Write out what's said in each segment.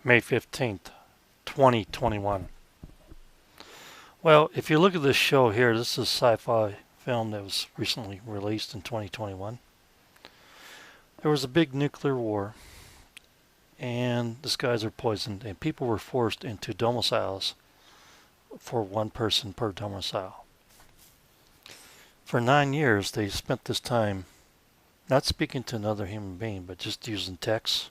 May 15th, 2021. Well, if you look at this show here, this is a sci-fi film that was recently released in 2021. There was a big nuclear war, and the skies are poisoned, and people were forced into domiciles for one person per domicile. For 9 years, they spent this time not speaking to another human being, but just using text.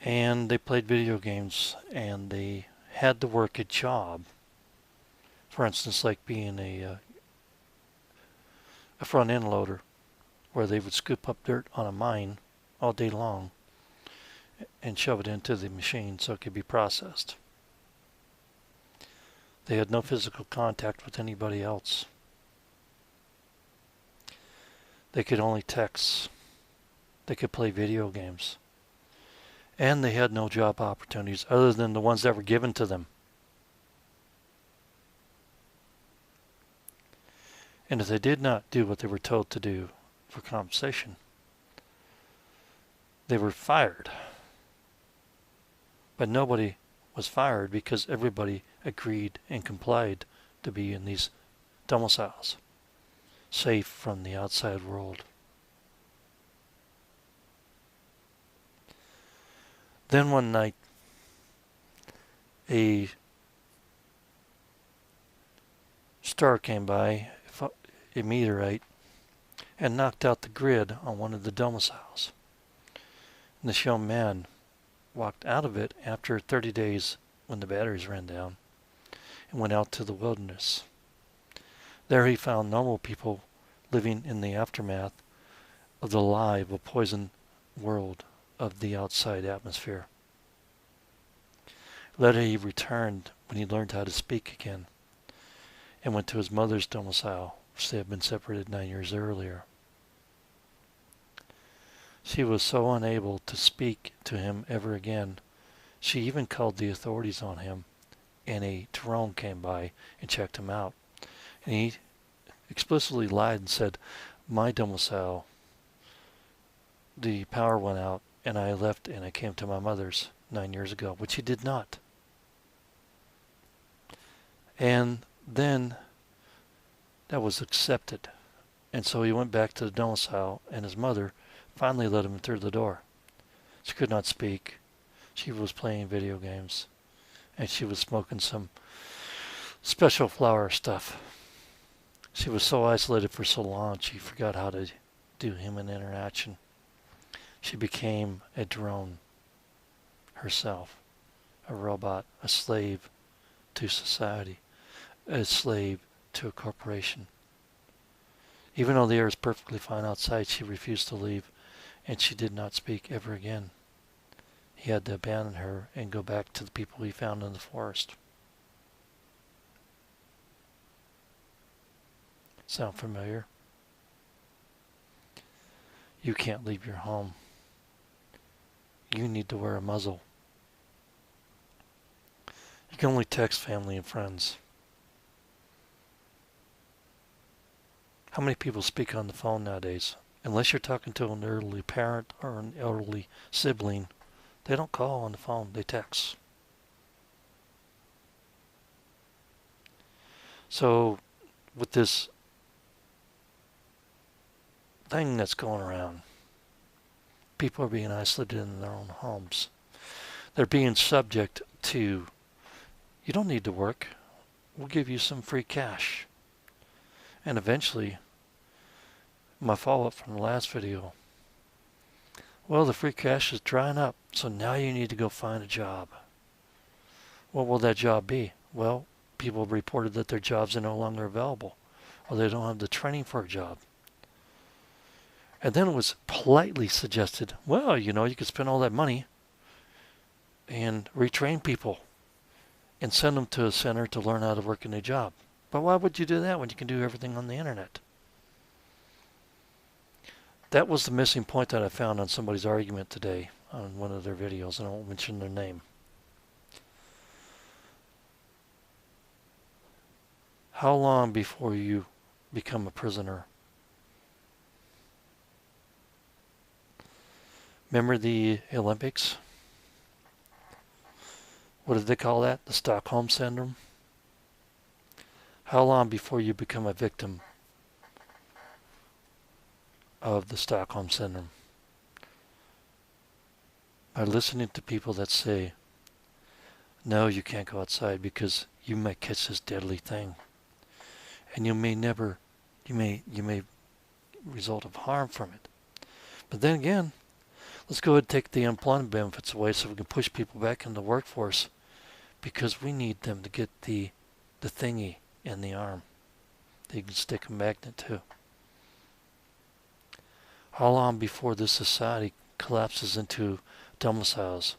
And they played video games, and they had to work a job. For instance, like being a front end loader, where they would scoop up dirt on a mine all day long and shove it into the machine so it could be processed. They had no physical contact with anybody else. They could only text. They could play video games. And they had no job opportunities other than the ones that were given to them. And if they did not do what they were told to do for compensation, they were fired. But nobody was fired because everybody agreed and complied to be in these domiciles, safe from the outside world. Then one night, a star came by, a meteorite, and knocked out the grid on one of the domiciles. And this young man walked out of it after 30 days when the batteries ran down and went out to the wilderness. There he found normal people living in the aftermath of the lie of a poisoned world of the outside atmosphere. Later he returned when he learned how to speak again and went to his mother's domicile, which they had been separated 9 years earlier. She was so unable to speak to him ever again, she even called the authorities on him, and a drone came by and checked him out. And he explicitly lied and said, "My domicile, the power went out, and I left and I came to my mother's 9 years ago," which he did not. And then that was accepted. And so he went back to the domicile, and his mother finally let him through the door. She could not speak. She was playing video games, and she was smoking some special flower stuff. She was so isolated for so long, she forgot how to do human interaction. She became a drone herself, a robot, a slave to society, a slave to a corporation. Even though the air is perfectly fine outside, she refused to leave, and she did not speak ever again. He had to abandon her and go back to the people he found in the forest. Sound familiar? You can't leave your home. You need to wear a muzzle. You can only text family and friends. How many people speak on the phone nowadays? Unless you're talking to an elderly parent or an elderly sibling, they don't call on the phone, they text. So, with this thing that's going around, people are being isolated in their own homes. They're being subject to, you don't need to work, we'll give you some free cash. And eventually, my follow-up from the last video, well, the free cash is drying up, so now you need to go find a job. What will that job be? Well, people have reported that their jobs are no longer available, or they don't have the training for a job. And then it was politely suggested, well, you could spend all that money and retrain people and send them to a center to learn how to work in a job. But why would you do that when you can do everything on the internet? That was the missing point that I found on somebody's argument today on one of their videos, and I won't mention their name. How long before you become a prisoner? Remember the Olympics? What did they call that? The Stockholm Syndrome? How long before you become a victim of the Stockholm Syndrome? By listening to people that say, no, you can't go outside because you might catch this deadly thing. And you may result of harm from it. But then again, let's go ahead and take the employment benefits away so we can push people back into the workforce, because we need them to get the thingy in the arm that you can stick a magnet to. How long before this society collapses into domiciles,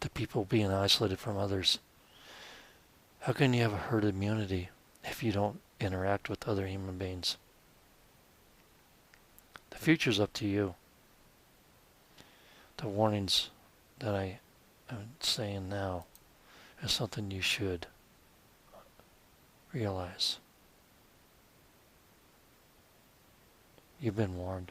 to people being isolated from others? How can you have a herd immunity if you don't interact with other human beings? The future's up to you. The warnings that I am saying now is something you should realize. You've been warned.